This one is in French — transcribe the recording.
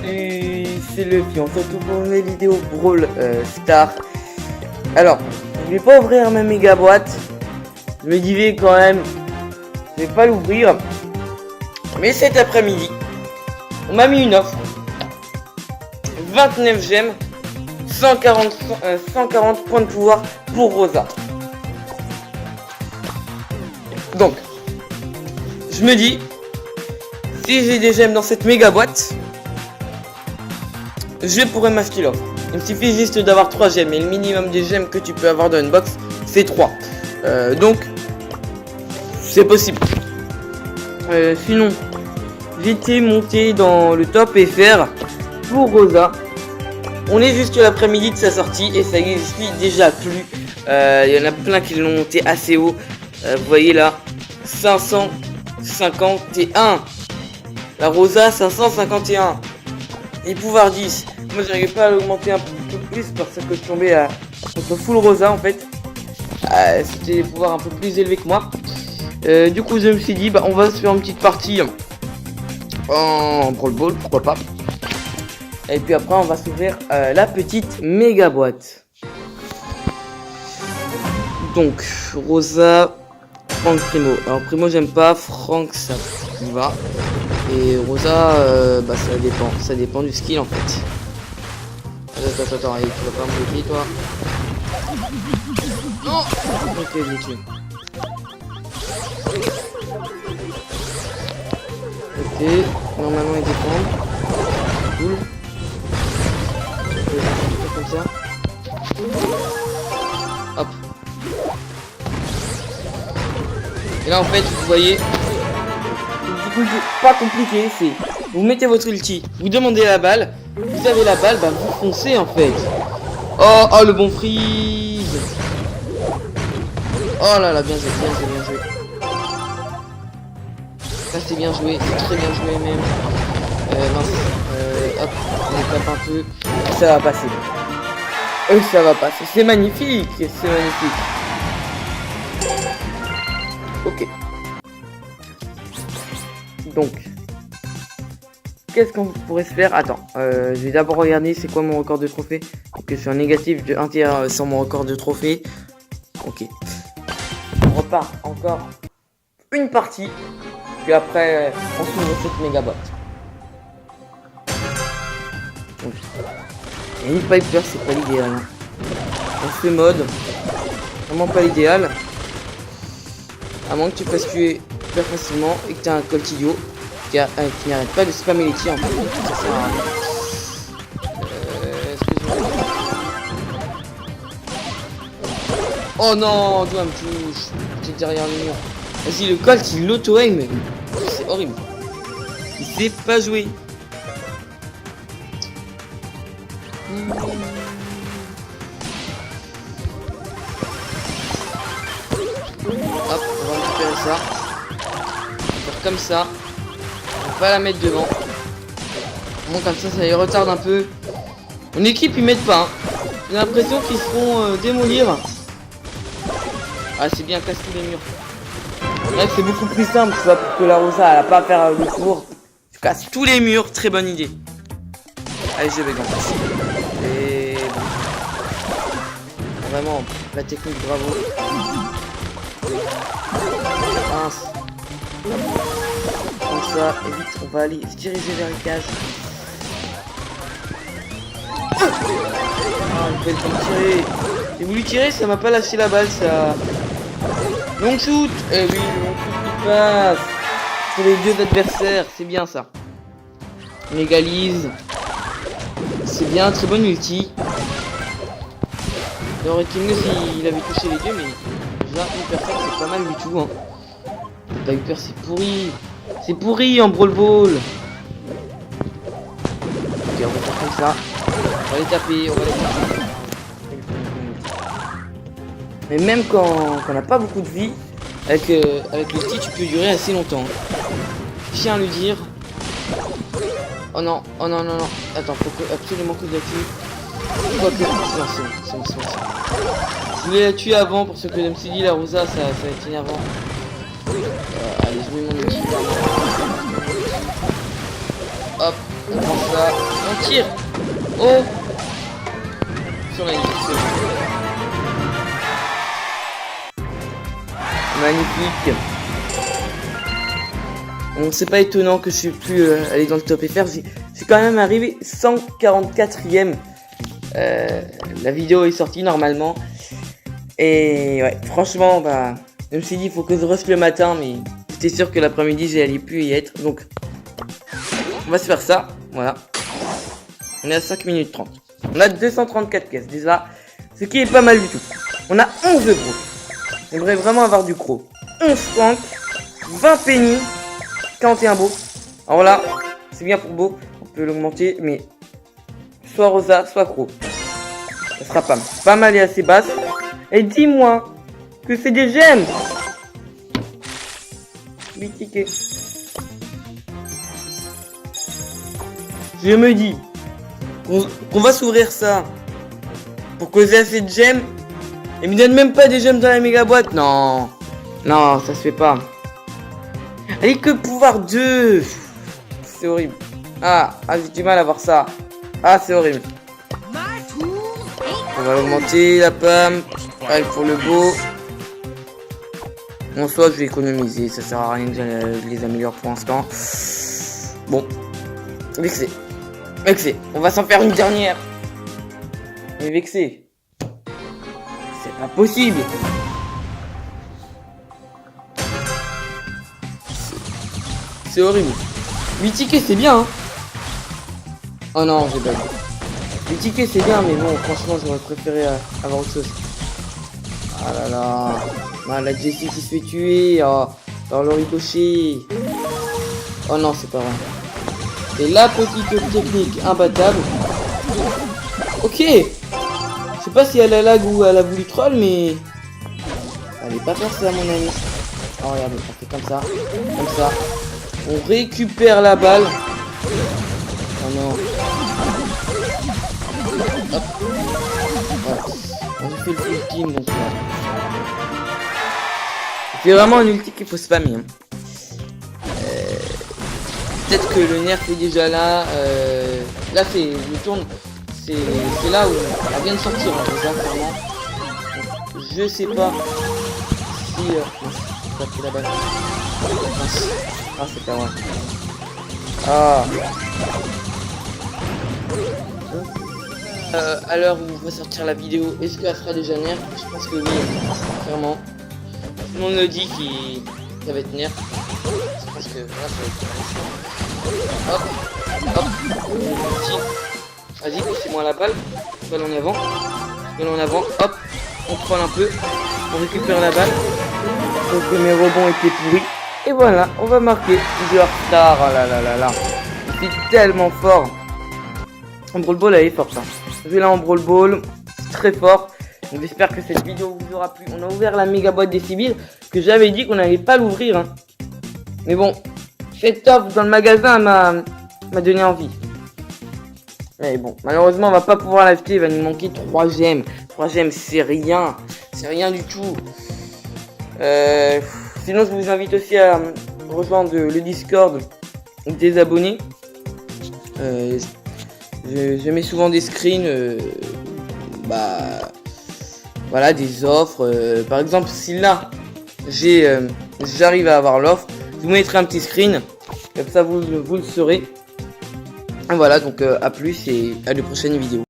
Et c'est le on se retrouve pour une nouvelle vidéo Brawl Star. Alors, je vais pas ouvrir ma méga boîte. Je me disais quand même, je vais pas l'ouvrir. Mais cet après-midi, on m'a mis une offre. 29 gemmes, 140 points de pouvoir pour Rosa. Donc, je me dis, si j'ai des gemmes dans cette méga boîte, je pourrais m'acheter l'offre. Il me suffit juste d'avoir 3 gemmes et le minimum des gemmes que tu peux avoir dans une box, c'est 3. Donc, c'est possible. Sinon, j'étais monté dans le top FR pour Rosa. On est juste l'après-midi de sa sortie et ça y est, je suis déjà plus. Il y en a plein qui l'ont monté assez haut. Vous voyez là, 551. La Rosa, 551. Et pouvoir 10. Moi, j'arrivais pas à l'augmenter un peu plus parce que je tombais à contre full Rosa en fait. C'était des pouvoirs un peu plus élevés que moi. Du coup, je me suis dit, bah, on va se faire une petite partie en Brawl Ball, pourquoi pas. Et puis après, on va s'ouvrir la petite méga boîte. Donc, Rosa, Franck, Primo. Alors, Primo, j'aime pas. Franck, ça va. Et Rosa, bah, ça dépend du skill en fait. Attends, allez, tu vas pas me bloquer, toi. Non. Ok, je l'ai tué. Ok, normalement, il dépend. Cool. Comme ça. Hop. Et là en fait vous voyez, du coup c'est pas compliqué, c'est vous mettez votre ulti, vous demandez la balle, vous avez la balle, bah vous foncez en fait. Oh le bon freeze. Oh là là, bien joué. Ça c'est bien joué, c'est très bien joué même. Hop, on les tape un peu. Ça va passer. Ça va passer. C'est magnifique. Ok. Donc, qu'est-ce qu'on pourrait se faire? Attends, je vais d'abord regarder c'est quoi mon record de trophée. Donc, je suis en négatif de 1 tiers sur mon record de trophée. Ok. On repart encore une partie. Puis après, on s'ouvre cette méga boîte. Et une Piper, c'est pas l'idéal. Dans ce mode, vraiment pas l'idéal. À moins que tu fasses tuer super facilement et que tu as un Colt idiot qui n'arrête pas de spammer les tirs en fait. Ça sert à rien. Oh non, toi me touche. J'étais derrière le mur. Vas-y, le Colt il l'auto-aim. C'est horrible. Il sait pas jouer. Hop, on va récupérer ça. On va faire comme ça. On va pas la mettre devant. Bon, comme ça les retarde un peu. Mon équipe ils mettent pas. Hein. J'ai l'impression qu'ils se font démolir. Ah c'est bien, casse tous les murs. Bref, c'est beaucoup plus simple, tu vois, pour que la Rosa elle a pas à faire le tour. Tu casses tous les murs, très bonne idée. Allez, je vais en passer. Et bon. Vraiment, la technique, bravo. Mince. Comme ça, et vite, on va aller se diriger vers les cages. Ah, il faut me tirer. J'ai voulu tirer, ça m'a pas lâché la balle, ça. Long shoot. Eh oui, long shoot qui passe. Sur les deux adversaires, c'est bien ça. On égalise. C'est bien, très bonne ulti. Il aurait été mieux s'il avait touché les deux, mais déjà une personne c'est pas mal du tout. Hein. Le Piper c'est pourri. C'est pourri en Brawl Ball. Ok, on va faire comme ça. On va les taper, Mais même quand on n'a pas beaucoup de vie, avec l'ulti tu peux durer assez longtemps. Je tiens à lui dire. Oh non. Attends, faut absolument que je la tue. Quoique. Non, c'est bon. Je voulais la tuer avant pour ce que je me suis dit, la Rosa, ça va être énervant. Allez, je mets mon outil. Hop, on prend ça. Un tir. Oh. Sur la ligne. Magnifique. Bon, c'est pas étonnant que je suis plus allé dans le top FR. J'ai quand même arrivé 144ème. La vidéo est sortie normalement. Et ouais, franchement, bah, je me suis dit, il faut que je rush le matin, mais j'étais sûr que l'après-midi, j'allais plus y être. Donc, on va se faire ça. Voilà. On est à 5 minutes 30. On a 234 caisses déjà, ce qui est pas mal du tout. On a 11 gros. J'aimerais vraiment avoir du gros. 11 francs, 20 penny, 41 beau. Alors là, c'est bien pour beau. On peut l'augmenter, mais soit rosa, soit gros. Ça sera pas mal et assez basse. Et dis-moi que c'est des gemmes. 8 tickets. Je me dis qu'on va s'ouvrir ça pour causer assez de gemmes. Et me donne même pas des gemmes dans la méga boîte. Non, non, ça se fait pas. Allez, que pouvoir 2. C'est horrible. Ah, j'ai du mal à voir ça. Ah, c'est horrible. On va augmenter la pomme. Pareil pour le beau. Bon, soit je vais économiser. Ça sert à rien que je les améliore pour l'instant. Bon. Vexé. Vexé. On va s'en faire une dernière. Mais vexé. C'est pas possible. C'est horrible. 8 tickets, c'est bien, hein. Oh non, j'ai bug. 8 tickets, c'est bien, mais bon, franchement, j'aurais préféré avoir autre chose. Ah là là. Ah, la Jessie qui se fait tuer. Oh, par le ricochet. Oh non, c'est pas vrai. Et la petite technique imbattable. Ok. Je sais pas si elle a lag ou elle a voulu troll, mais... Allez pas faire ça, mon ami. Oh, regardez, on fait comme ça. Comme ça. On récupère la balle. Oh non. Hop. Voilà. On fait le full team, donc là. C'est vraiment un ulti qu'il faut spammer. Hein. Peut-être que le nerf est déjà là. Là, c'est le tourne. C'est là où elle vient de sortir, hein, déjà, clairement. Donc, je sais pas si... j'ai pas pris la balle. Ah, c'est pas vrai. Ah. À l'heure où on va sortir la vidéo, est-ce qu'elle sera déjà nerf? Je pense que oui, clairement. Tout le monde me dit qu'il va être nerf. Je pense que là, ça va être... Hop. Hop. Vas-y, poussez-moi la balle. Balle en avant. Balle en avant. Hop. On troll un peu. On récupère la balle. Donc mes rebonds étaient pourris. Et voilà, on va marquer. J'ai retard. Oh là là là là. C'est tellement fort. En Brawl Ball, elle est forte. Hein. Je vais là en Brawl Ball. C'est très fort. Donc j'espère que cette vidéo vous aura plu. On a ouvert la méga boîte des civils. Que j'avais dit qu'on n'allait pas l'ouvrir. Hein. Mais bon, cette offre dans le magasin m'a donné envie. Mais bon, malheureusement, on va pas pouvoir l'acheter. Il va nous manquer 3 gemmes. 3 gemmes, c'est rien. C'est rien du tout. Sinon, je vous invite aussi à rejoindre le Discord des abonnés. Je mets souvent des screens. Voilà, des offres. Par exemple, si là, j'arrive à avoir l'offre, je vous mettrai un petit screen. Comme ça, vous le saurez. Voilà, donc à plus et à de prochaines vidéos.